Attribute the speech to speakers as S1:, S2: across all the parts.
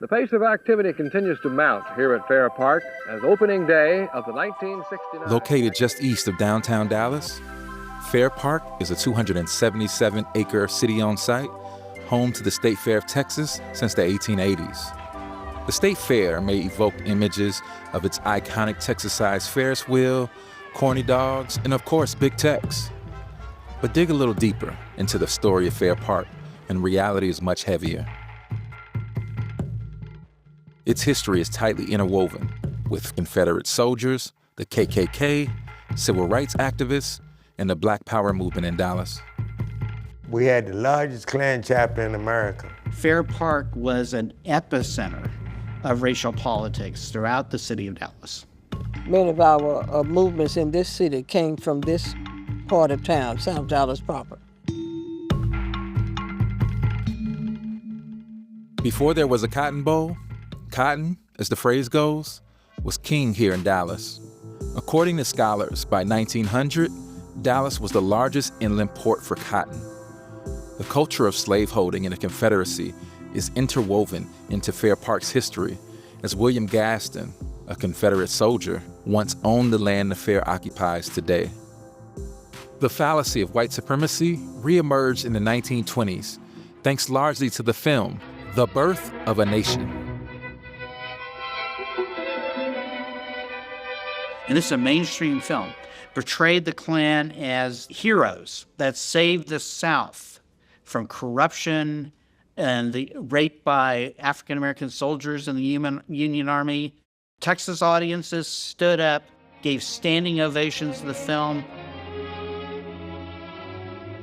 S1: The pace of activity continues to mount here at Fair Park as opening day of the 1969...
S2: Located just east of downtown Dallas, Fair Park is a 277-acre city-owned site, home to the State Fair of Texas since the 1880s. The State Fair may evoke images of its iconic Texas-sized Ferris wheel, corny dogs, and of course, Big Tex. But dig a little deeper into the story of Fair Park, and reality is much heavier. Its history is tightly interwoven with Confederate soldiers, the KKK, civil rights activists, and the Black Power movement in Dallas.
S3: We had the largest Klan chapter in America.
S4: Fair Park was an epicenter of racial politics throughout the city of Dallas.
S5: Many of our movements in this city came from this part of town, South Dallas proper.
S2: Before there was a Cotton Bowl, cotton, as the phrase goes, was king here in Dallas. According to scholars, by 1900, Dallas was the largest inland port for cotton. The culture of slaveholding in the Confederacy is interwoven into Fair Park's history, as William Gaston, a Confederate soldier, once owned the land the fair occupies today. The fallacy of white supremacy reemerged in the 1920s, thanks largely to the film, The Birth of a Nation.
S4: And this is a mainstream film, portrayed the Klan as heroes that saved the South from corruption and the rape by African-American soldiers in the Union Army. Texas audiences stood up, gave standing ovations to the film.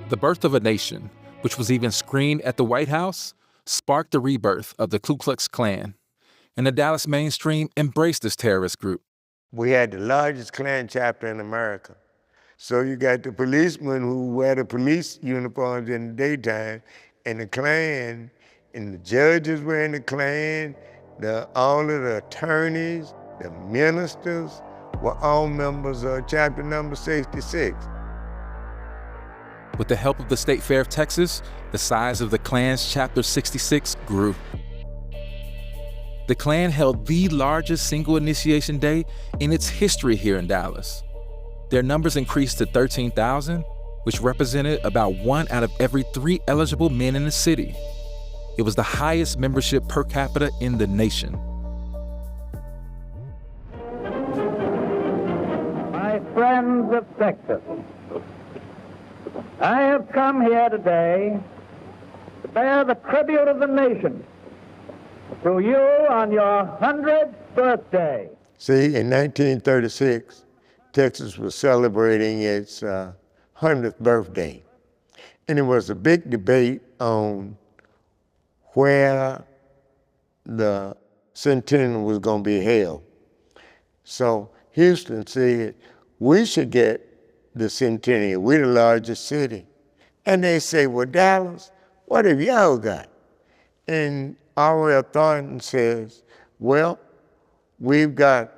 S2: The Birth of a Nation, which was even screened at the White House, sparked the rebirth of the Ku Klux Klan, and the Dallas mainstream embraced this terrorist group.
S3: We had the largest Klan chapter in America. So you got the policemen who wear the police uniforms in the daytime, and the Klan, and the judges were in the Klan, all of the attorneys, the ministers were all members of chapter number 66.
S2: With the help of the State Fair of Texas, the size of the Klan's Chapter 66 grew. The Klan held the largest single initiation day in its history here in Dallas. Their numbers increased to 13,000, which represented about 1 out of every 3 eligible men in the city. It was the highest membership per capita in the nation.
S6: My friends of Texas, I have come here today to bear the tribute of the nation to you on your 100th birthday.
S3: See, in 1936, Texas was celebrating its 100th birthday. And there was a big debate on where the centennial was going to be held. So Houston said, we should get the centennial. We're the largest city. And they say, well, Dallas, what have y'all got? And R.L. Thornton says, well, we've got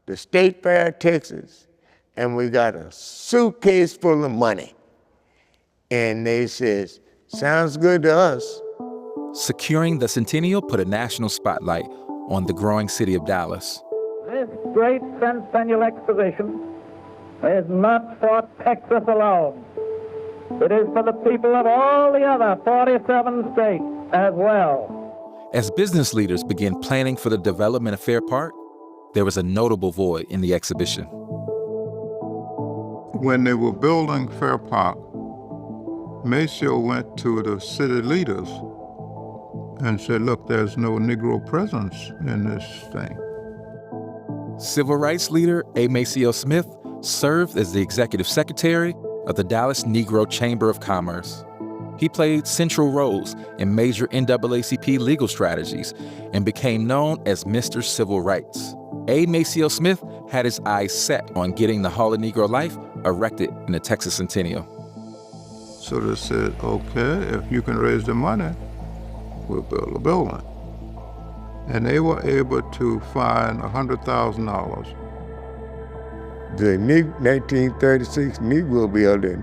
S3: the State Fair of Texas, and we got a suitcase full of money. And they says, sounds good to us.
S2: Securing the centennial put a national spotlight on the growing city of Dallas.
S6: This great centennial exposition is not for Texas alone. It is for the people of all the other 47 states as well.
S2: As business leaders began planning for the development of Fair Park, there was a notable void in the exhibition.
S7: When they were building Fair Park, Maceo went to the city leaders and said, look, there's no Negro presence in this thing.
S2: Civil rights leader A. Maceo Smith served as the executive secretary of the Dallas Negro Chamber of Commerce. He played central roles in major NAACP legal strategies and became known as Mr. Civil Rights. A. Maceo Smith had his eyes set on getting the Hall of Negro Life erected in the Texas Centennial.
S7: So they said, okay, if you can raise the money, we'll build a building. And they were able to find $100,000.
S3: The 1936 Negro Building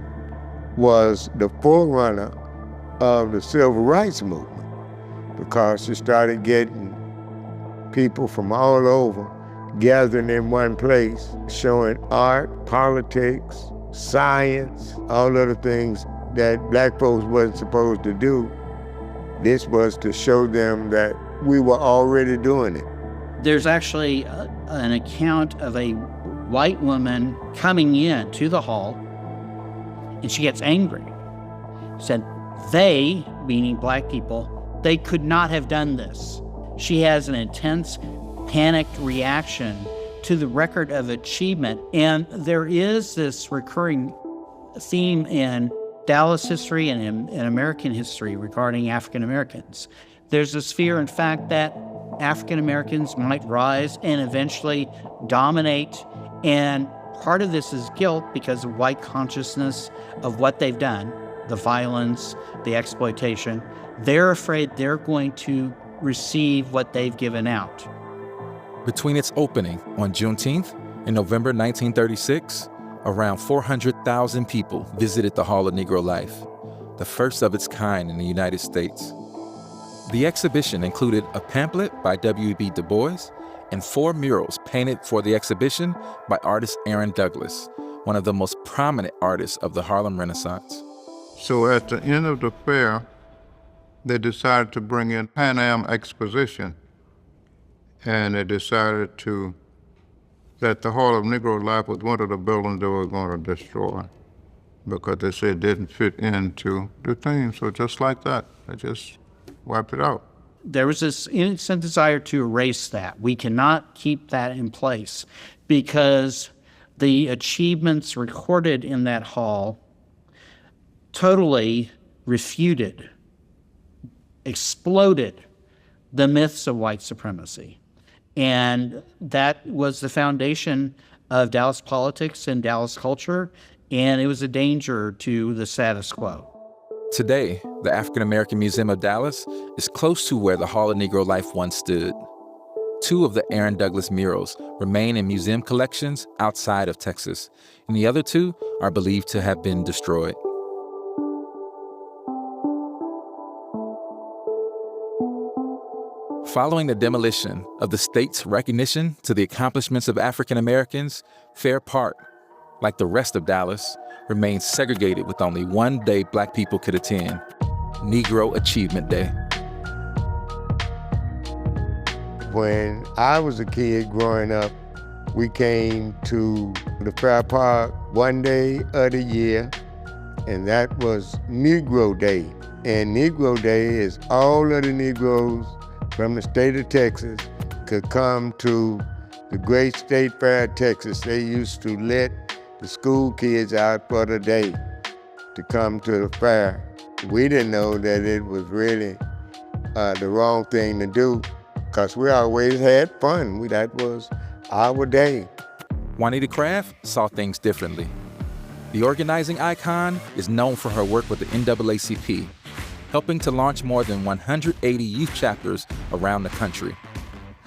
S3: was the forerunner of the Civil Rights Movement. because you started getting people from all over gathering in one place, showing art, politics, science, all of the things that black folks wasn't supposed to do. This was to show them that we were already doing it.
S4: There's actually an account of a white woman coming in to the hall, and she gets angry. Said they, meaning black people, they could not have done this. She has an intense, panicked reaction to the record of achievement. And there is this recurring theme in Dallas history and in American history regarding African Americans. There's this fear, in fact, that African Americans might rise and eventually dominate. And part of this is guilt because of white consciousness of what they've done, the violence, the exploitation. They're afraid they're going to receive what they've given out.
S2: Between its opening on Juneteenth and November 1936, around 400,000 people visited the Hall of Negro Life, the first of its kind in the United States. The exhibition included a pamphlet by W.B. Du Bois and 4 murals painted for the exhibition by artist Aaron Douglas, one of the most prominent artists of the Harlem Renaissance.
S7: So at the end of the fair, they decided to bring in Pan Am Exposition, and they decided that the Hall of Negro Life was one of the buildings they were going to destroy because they said it didn't fit into the theme. So just like that, they just wiped it out.
S4: There was this instant desire to erase that. We cannot keep that in place because the achievements recorded in that hall totally refuted, exploded the myths of white supremacy. And that was the foundation of Dallas politics and Dallas culture, and it was a danger to the status quo.
S2: Today, the African American Museum of Dallas is close to where the Hall of Negro Life once stood. 2 of the Aaron Douglas murals remain in museum collections outside of Texas, and the other 2 are believed to have been destroyed. Following the demolition of the state's recognition to the accomplishments of African Americans, Fair Park, like the rest of Dallas, remains segregated with only one day black people could attend, Negro Achievement Day.
S3: When I was a kid growing up, we came to the Fair Park one day of the year, and that was Negro Day. And Negro Day is all of the Negroes from the state of Texas could come to the great state fair of Texas. They used to let the school kids out for the day to come to the fair. We didn't know that it was really the wrong thing to do because we always had fun. That was our day.
S2: Juanita Craft saw things differently. The organizing icon is known for her work with the NAACP, helping to launch more than 180 youth chapters around the country.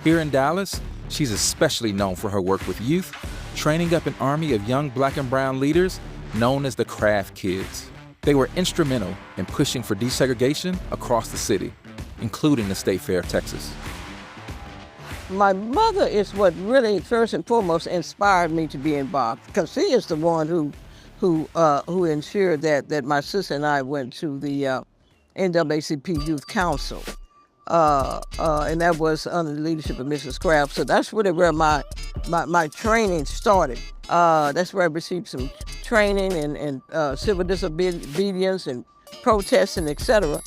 S2: Here in Dallas, she's especially known for her work with youth, training up an army of young black and brown leaders known as the Craft Kids. They were instrumental in pushing for desegregation across the city, including the State Fair of Texas.
S5: My mother is what really, first and foremost, inspired me to be involved, because she is the one who ensured that my sister and I went to the NAACP Youth Council, and that was under the leadership of Mrs. Craft. So that's really where my training started. That's where I received some training and civil disobedience and protesting, etc.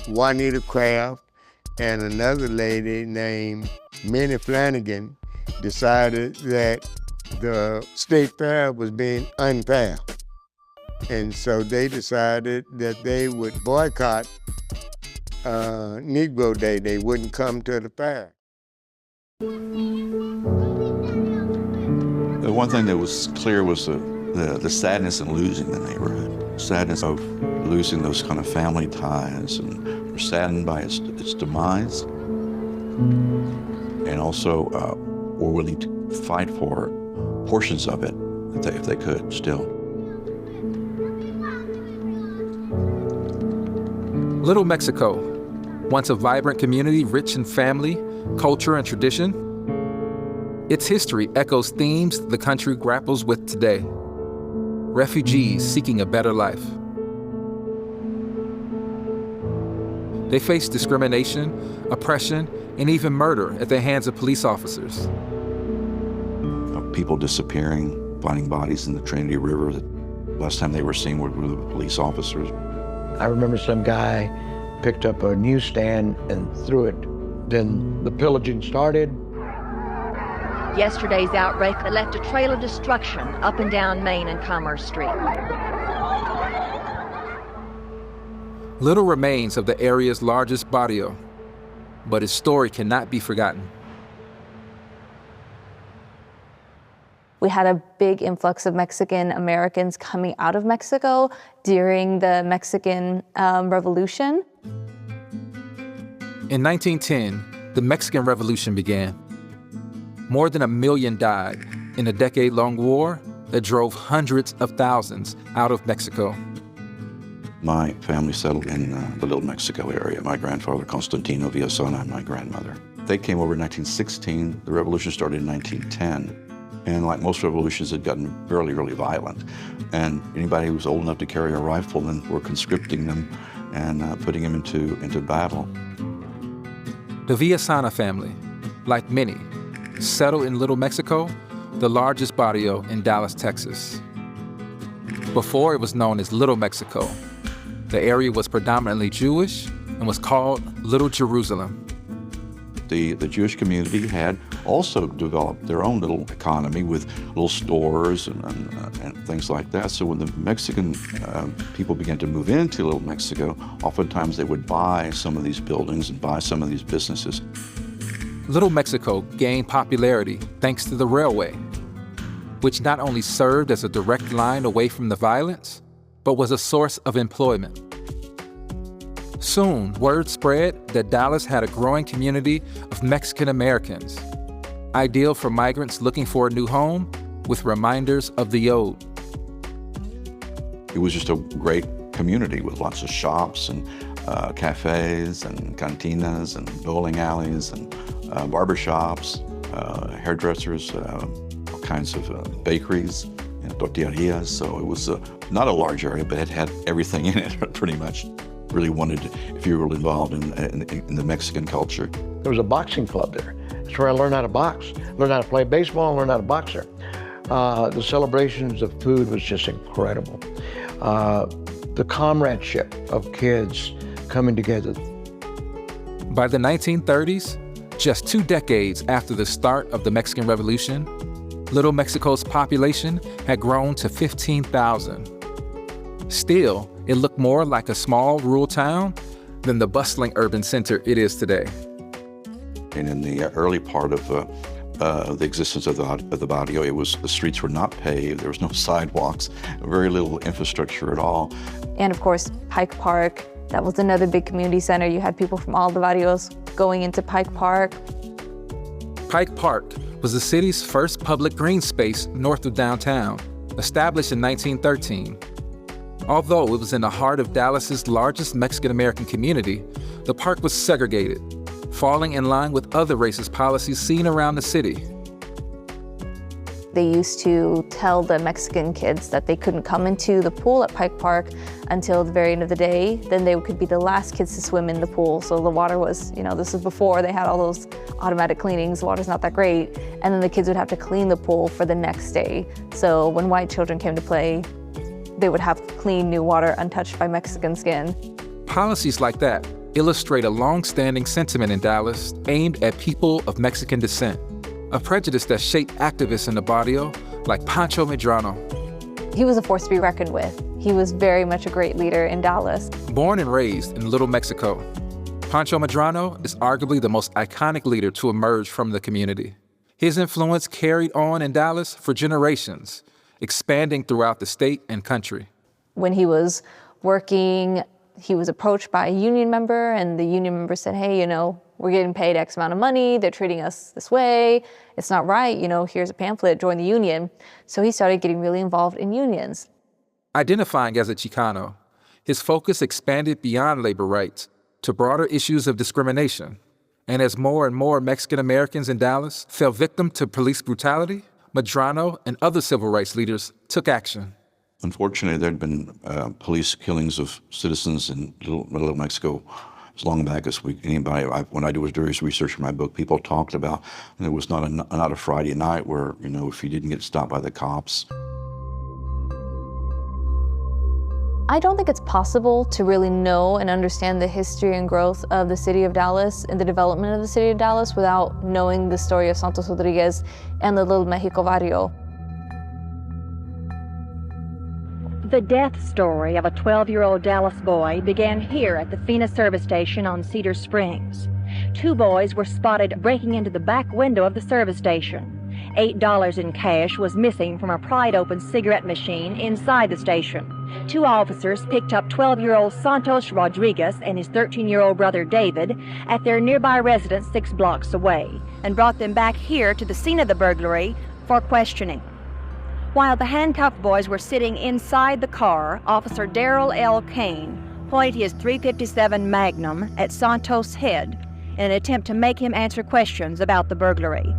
S3: Juanita Craft and another lady named Minnie Flanagan decided that the state fair was being unfair. And so they decided that they would boycott Negro Day. They wouldn't come to the fair.
S8: The one thing that was clear was the sadness in losing the neighborhood, sadness of losing those kind of family ties, and were saddened by its demise, and also were willing to fight for portions of it if they could still.
S2: Little Mexico, Once a vibrant community rich in family, culture, and tradition, its history echoes themes the country grapples with today. Refugees seeking a better life. They face discrimination, oppression, and even murder at the hands of police officers.
S8: People disappearing, finding bodies in the Trinity River. The last time they were seen were the police officers.
S9: I remember some guy picked up a newsstand and threw it. Then the pillaging started.
S10: Yesterday's outbreak left a trail of destruction up and down Main and Commerce Street.
S2: Little remains of the area's largest barrio, but its story cannot be forgotten.
S11: We had a big influx of Mexican Americans coming out of Mexico during the Mexican Revolution.
S2: In 1910, the Mexican Revolution began. More than 1 million died in a decade-long war that drove hundreds of thousands out of Mexico.
S8: My family settled in the Little Mexico area. My grandfather, Constantino Villasana, and my grandmother. They came over in 1916. The revolution started in 1910. And like most revolutions, it had gotten really, really violent. And anybody who was old enough to carry a rifle then were conscripting them and putting them into battle.
S2: The Villasana family, like many, settled in Little Mexico, the largest barrio in Dallas, Texas. Before it was known as Little Mexico, the area was predominantly Jewish and was called Little Jerusalem.
S8: The Jewish community had also developed their own little economy with little stores and things like that. So when the Mexican people began to move into Little Mexico, oftentimes they would buy some of these buildings and buy some of these businesses.
S2: Little Mexico gained popularity thanks to the railway, which not only served as a direct line away from the violence, but was a source of employment. Soon, word spread that Dallas had a growing community of Mexican Americans, ideal for migrants looking for a new home with reminders of the old.
S8: It was just a great community with lots of shops and cafes and cantinas and bowling alleys and barbershops, hairdressers, all kinds of bakeries and tortillerias. So it was not a large area, but it had everything in it pretty much. Really wanted, if you were involved in the Mexican culture.
S9: There was a boxing club there. That's where I learned how to box, learned how to play baseball, and learned how to box there. The celebrations of food was just incredible. The comradeship of kids coming together.
S2: By the 1930s, just 2 decades after the start of the Mexican Revolution, Little Mexico's population had grown to 15,000. Still, it looked more like a small rural town than the bustling urban center it is today.
S8: And in the early part of the existence of the barrio, the streets were not paved, there was no sidewalks, very little infrastructure at all.
S11: And of course, Pike Park, that was another big community center. You had people from all the barrios going into Pike Park.
S2: Pike Park was the city's first public green space north of downtown, established in 1913. Although it was in the heart of Dallas's largest Mexican-American community, the park was segregated, falling in line with other racist policies seen around the city.
S11: They used to tell the Mexican kids that they couldn't come into the pool at Pike Park until the very end of the day. Then they could be the last kids to swim in the pool. So the water was, this is before they had all those automatic cleanings. The water's not that great. And then the kids would have to clean the pool for the next day. So when white children came to play, they would have clean new water untouched by Mexican skin.
S2: Policies like that illustrate a long-standing sentiment in Dallas aimed at people of Mexican descent, a prejudice that shaped activists in the barrio like Pancho Medrano.
S11: He was a force to be reckoned with. He was very much a great leader in Dallas.
S2: Born and raised in Little Mexico, Pancho Medrano is arguably the most iconic leader to emerge from the community. His influence carried on in Dallas for generations, expanding throughout the state and country.
S11: When he was working, he was approached by a union member, and the union member said, hey, we're getting paid X amount of money, they're treating us this way, it's not right, here's a pamphlet, join the union. So he started getting really involved in unions.
S2: Identifying as a Chicano, his focus expanded beyond labor rights to broader issues of discrimination. And as more and more Mexican Americans in Dallas fell victim to police brutality, Medrano and other civil rights leaders took action.
S8: Unfortunately, there had been police killings of citizens in Little Mexico as long back as when I was doing research for my book, people talked about, and it was not a Friday night where, if you didn't get stopped by the cops.
S11: I don't think it's possible to really know and understand the history and growth of the city of Dallas and the development of the city of Dallas without knowing the story of Santos Rodriguez and the Little Mexico barrio.
S10: The death story of a 12-year-old Dallas boy began here at the FINA service station on Cedar Springs. 2 boys were spotted breaking into the back window of the service station. $8 in cash was missing from a pried-open cigarette machine inside the station. 2 officers picked up 12-year-old Santos Rodriguez and his 13-year-old brother David at their nearby residence 6 blocks away and brought them back here to the scene of the burglary for questioning. While the handcuffed boys were sitting inside the car, Officer Darrell L. Kane pointed his .357 Magnum at Santos' head in an attempt to make him answer questions about the burglary.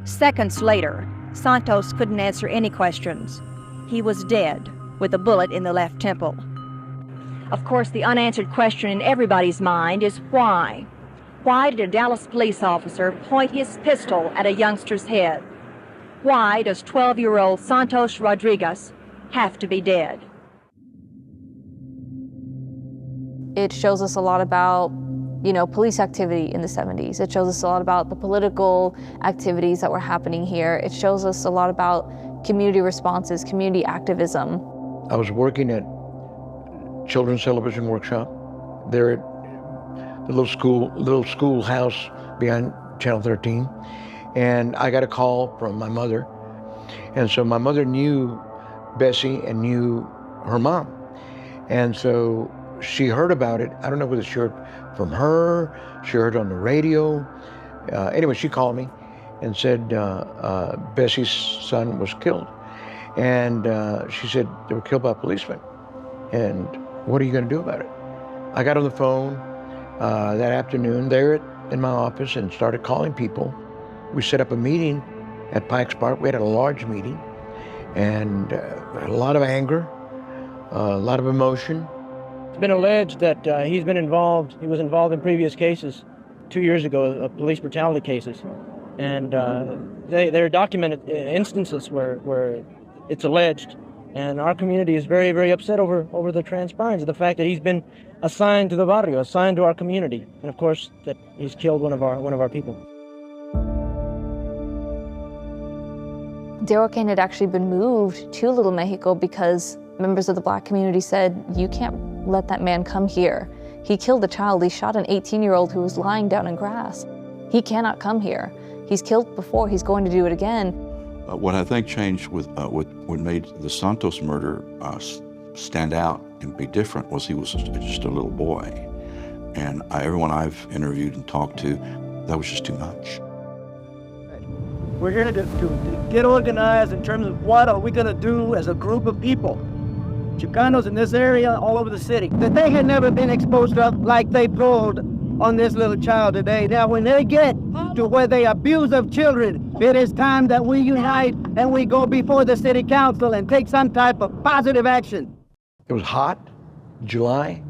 S10: Seconds later, Santos couldn't answer any questions. He was dead, with a bullet in the left temple. Of course, the unanswered question in everybody's mind is why? Why did a Dallas police officer point his pistol at a youngster's head? Why does 12-year-old Santos Rodriguez have to be dead?
S11: It shows us a lot about, police activity in the 70s. It shows us a lot about the political activities that were happening here. It shows us a lot about community responses, community activism.
S9: I was working at Children's Television Workshop there at the little schoolhouse behind Channel 13, and I got a call from my mother, and so my mother knew Bessie and knew her mom, and so she heard about it. I don't know whether she heard from her, she heard on the radio. Anyway, she called me and said Bessie's son was killed, and she said they were killed by a policeman, and what are you going to do about it? I got on the phone that afternoon there in my office and started calling people. We set up a meeting at Pikes Park. We had a large meeting, and a lot of anger, a lot of emotion.
S12: It's been alleged that he was involved in previous cases 2 years ago, police brutality cases. And there are documented instances where it's alleged. And our community is very, very upset over the transparency, the fact that he's been assigned to the barrio, assigned to our community, and of course that he's killed one of our people.
S11: Darrell Kane had actually been moved to Little Mexico because members of the Black community said, "You can't let that man come here. He killed a child. He shot an 18-year-old who was lying down in grass. He cannot come here. He's killed before. He's going to do it again."
S8: What I think changed with what made the Santos murder stand out and be different was he was just a little boy. And everyone I've interviewed and talked to, that was just too much.
S12: We're here to get organized in terms of what are we going to do as a group of people, Chicanos in this area, all over the city. That they had never been exposed to like they told on this little child today. Now, when they get to where they abuse of children, it is time that we unite and we go before the city council and take some type of positive action.
S9: It was hot, July,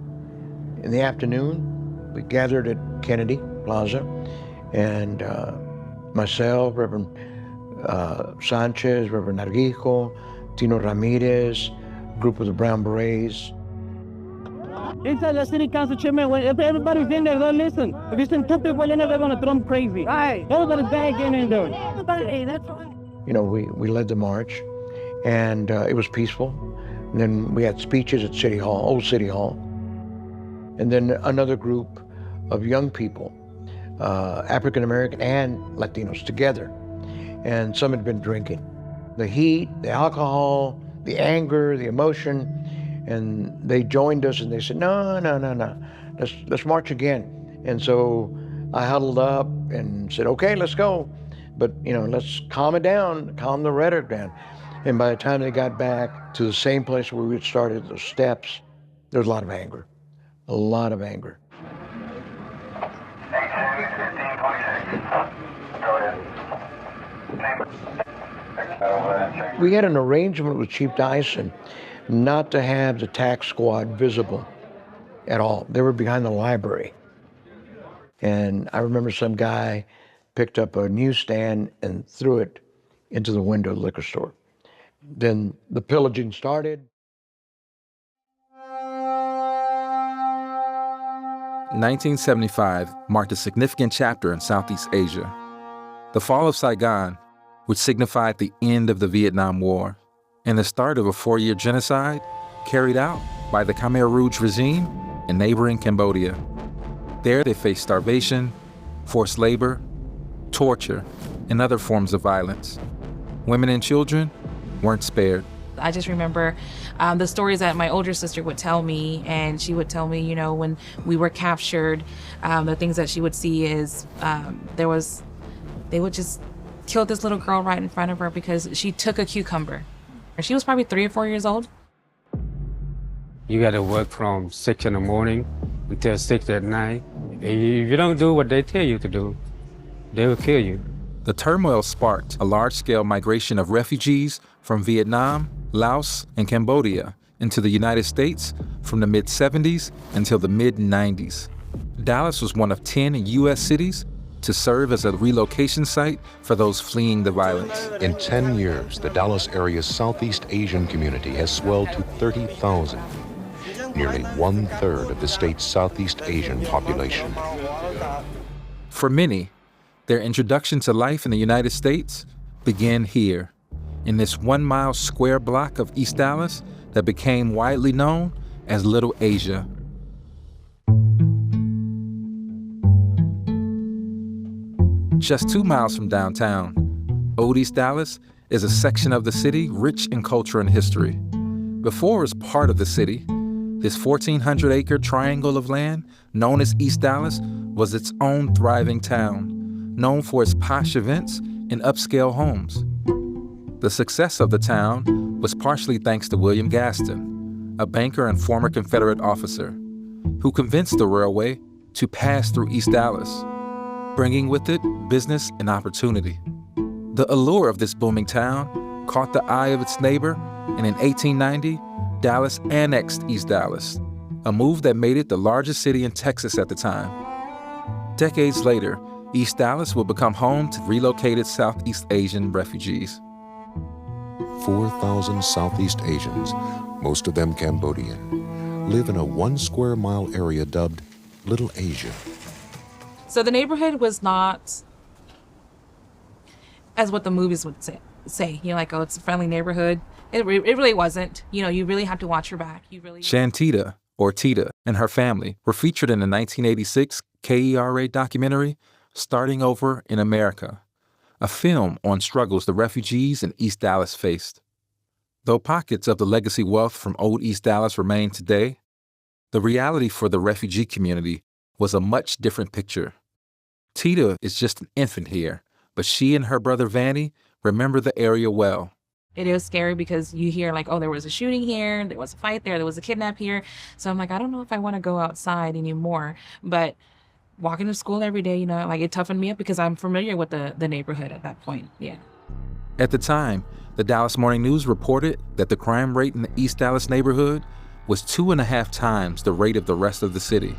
S9: in the afternoon. We gathered at Kennedy Plaza, and myself, Reverend Sanchez, Reverend Arguijo, Tino Ramirez, group of the Brown Berets.
S12: Inside the city council chairman, when everybody's in there, don't listen. If you send two people in there, they're gonna throw them crazy. Right. Everybody's back in there. Everybody, that's fine.
S9: We led the march, and it was peaceful. And then we had speeches at City Hall, Old City Hall. And then another group of young people, African American and Latinos together. And some had been drinking. The heat, the alcohol, the anger, the emotion, and they joined us and they said, no, let's march again. And so I huddled up and said, okay, let's go. but let's calm it down, calm the rhetoric down. And by the time they got back to the same place where we had started, the steps, there was a lot of anger. A lot of anger. We had an arrangement with Chief Dyson not to have the tax squad visible at all. They were behind the library. And I remember some guy picked up a newsstand and threw it into the window of the liquor store. Then the pillaging started.
S2: 1975 marked a significant chapter in Southeast Asia. The fall of Saigon, which signified the end of the Vietnam War, and the start of a 4-year genocide carried out by the Khmer Rouge regime in neighboring Cambodia. There they faced starvation, forced labor, torture, and other forms of violence. Women and children weren't spared.
S13: I just remember the stories that my older sister would tell me, and she would tell me, when we were captured, the things that she would see is they would just kill this little girl right in front of her because she took a cucumber. She was probably 3 or 4 years old.
S14: You got to work from 6 in the morning until 6 at night. If you don't do what they tell you to do, they will kill you.
S2: The turmoil sparked a large-scale migration of refugees from Vietnam, Laos, and Cambodia into the United States from the mid-70s until the mid-90s. Dallas was one of 10 U.S. cities to serve as a relocation site for those fleeing the violence.
S15: In 10 years, the Dallas area's Southeast Asian community has swelled to 30,000, nearly 1/3 of the state's Southeast Asian population.
S2: For many, their introduction to life in the United States began here, in this 1-mile square block of East Dallas that became widely known as Little Asia. Just 2 miles from downtown, Old East Dallas is a section of the city rich in culture and history. Before it was part of the city, this 1,400-acre triangle of land known as East Dallas was its own thriving town, known for its posh events and upscale homes. The success of the town was partially thanks to William Gaston, a banker and former Confederate officer, who convinced the railway to pass through East Dallas, bringing with it business and opportunity. The allure of this booming town caught the eye of its neighbor, and in 1890, Dallas annexed East Dallas, a move that made it the largest city in Texas at the time. Decades later, East Dallas will become home to relocated Southeast Asian refugees.
S15: 4,000 Southeast Asians, most of them Cambodian, live in a 1 square mile area dubbed Little Asia.
S13: So the neighborhood was not as what the movies would say. It's a friendly neighborhood. It really wasn't. You really have to watch your back.
S2: Shantita, or Tita, and her family were featured in the 1986 Kera documentary, Starting Over in America, a film on struggles the refugees in East Dallas faced. Though pockets of the legacy wealth from Old East Dallas remain today, the reality for the refugee community was a much different picture. Tita is just an infant here, but she and her brother Vanny remember the area well.
S13: It is scary because you hear there was a shooting here, there was a fight there was a kidnap here. So I'm I don't know if I want to go outside anymore. But walking to school every day, it toughened me up because I'm familiar with the neighborhood at that point, yeah.
S2: At the time, the Dallas Morning News reported that the crime rate in the East Dallas neighborhood was 2.5 times the rate of the rest of the city.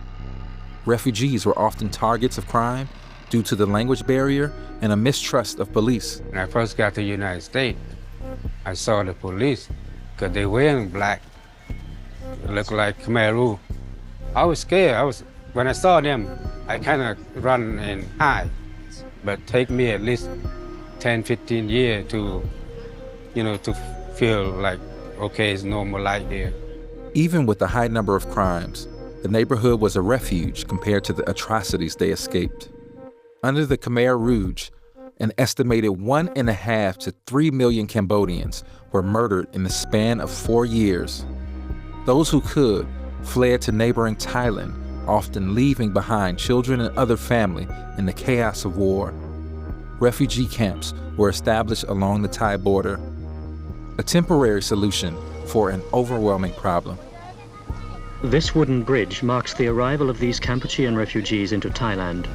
S2: Refugees were often targets of crime due to the language barrier and a mistrust of police.
S14: When I first got to the United States, I saw the police because they wearing black. It looked like Khmer Rouge. I was scared. When I saw them, I kind of run and hide. But take me at least 10, 15 years to feel like, okay, it's normal life there.
S2: Even with the high number of crimes, the neighborhood was a refuge compared to the atrocities they escaped. Under the Khmer Rouge, an estimated 1.5 to 3 million Cambodians were murdered in the span of 4 years. Those who could fled to neighboring Thailand, often leaving behind children and other family in the chaos of war. refugee camps were established along the Thai border, a temporary solution for an overwhelming problem.
S16: This wooden bridge marks the arrival of these Kampuchean refugees into Thailand.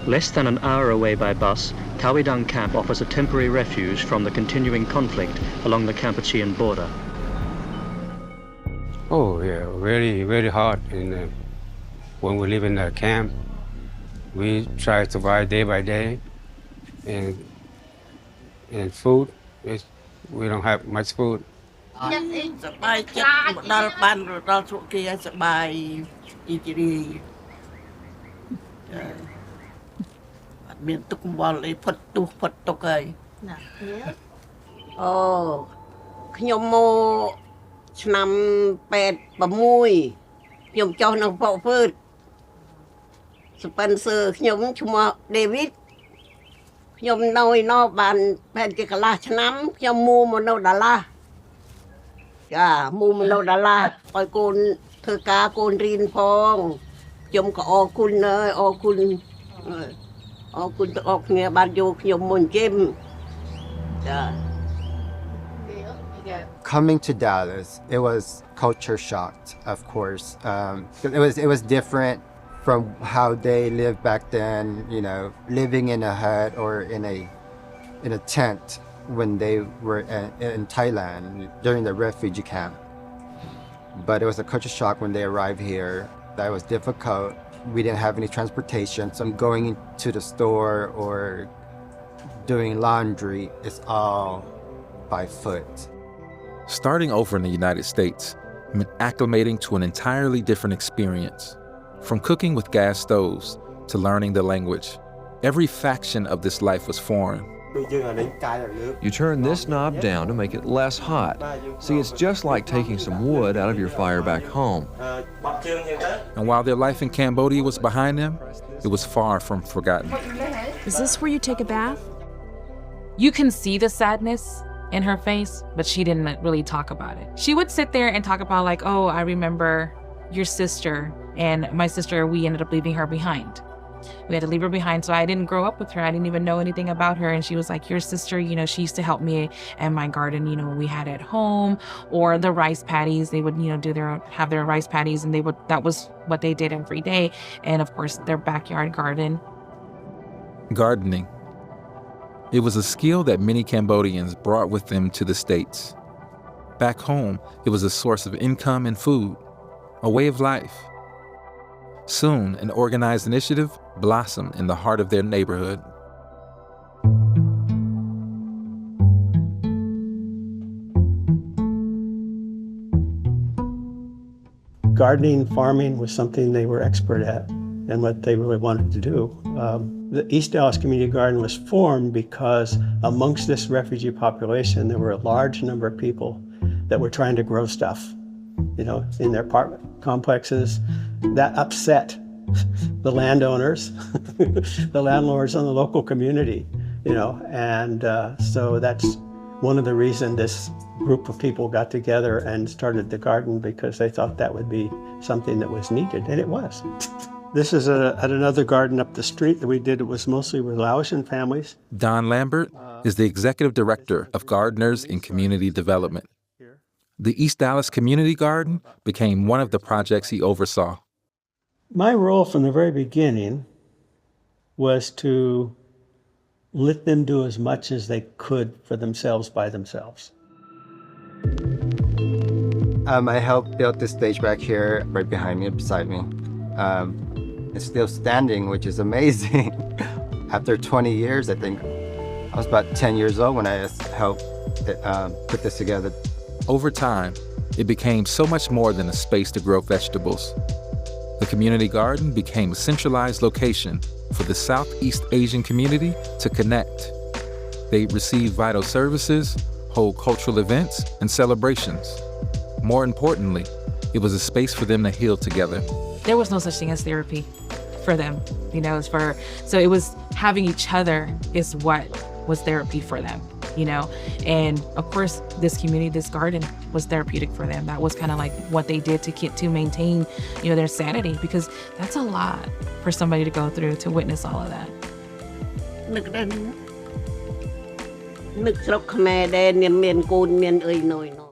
S16: Less than an hour away by bus, Kawidang camp offers a temporary refuge from the continuing conflict along the Kampuchean border.
S14: Oh yeah, very, very hard. When we live in the camp, we try to survive day by day. And food, we don't have much food.
S5: David ខ្ញុំនៅឯណោបានប្រហែលជាកន្លះឆ្នាំខ្ញុំមូមកនៅដាឡាចាមូមកនៅដាឡាឲ្យកូនធ្វើការកូនរៀនផងខ្ញុំក៏អរគុណអរគុណទៅអរគ្នាបានយកខ្ញុំមកជិមចា
S17: Coming to Dallas, it was culture shocked, of course. It was different from how they lived back then, you know, living in a hut or in a tent when they were in Thailand during the refugee camp. But it was a culture shock when they arrived here. That was difficult. We didn't have any transportation, so going to the store or doing laundry is all by foot.
S2: Starting over in the United States meant acclimating to an entirely different experience. From cooking with gas stoves to learning the language, every faction of this life was foreign.
S18: You turn this knob down to make it less hot. See, it's just like taking some wood out of your fire back home.
S2: And while their life in Cambodia was behind them, it was far from forgotten.
S13: Is this where you take a bath? You can see the sadness in her face, but she didn't really talk about it. She would sit there and talk about like, oh, I remember your sister and my sister, we ended up leaving her behind. We had to leave her behind, so I didn't grow up with her. I didn't even know anything about her. And she was like, your sister, you know, she used to help me and my garden, you know, we had at home, or the rice paddies. They would, you know, have their rice paddies, and that was what they did every day. And of course, their backyard garden.
S2: Gardening. It was a skill that many Cambodians brought with them to the States. Back home, it was a source of income and food, a way of life. Soon, an organized initiative blossomed in the heart of their neighborhood.
S12: Gardening, farming was something they were expert at and what they really wanted to do. The East Dallas Community Garden was formed because amongst this refugee population, there were a large number of people that were trying to grow stuff, you know, in their apartment complexes. That upset the landowners, the landlords and the local community, you know, and so that's one of the reasons this group of people got together and started the garden, because they thought that would be something that was needed, and it was. This is at another garden up the street that we did. It was mostly with Laotian families.
S2: Don Lambert is the executive director of Gardeners in Community Development. The East Dallas Community Garden became one of the projects he oversaw.
S12: My role from the very beginning was to let them do as much as they could for themselves by themselves.
S17: I helped build this stage back here, right behind me, beside me. It's still standing, which is amazing. After 20 years, I think. I was about 10 years old when I helped put this together.
S2: Over time, it became so much more than a space to grow vegetables. The community garden became a centralized location for the Southeast Asian community to connect. They receive vital services, hold cultural events and celebrations. More importantly, it was a space for them to heal together.
S13: There was no such thing as therapy for them, you know, so it was having each other is what was therapy for them, you know, and of course this community, this garden was therapeutic for them. That was kind of like what they did to maintain, you know, their sanity, because that's a lot for somebody to go through, to witness all of that.
S19: នឹកស្រុកខ្មែរដែរមានកូនមានអីណយណោ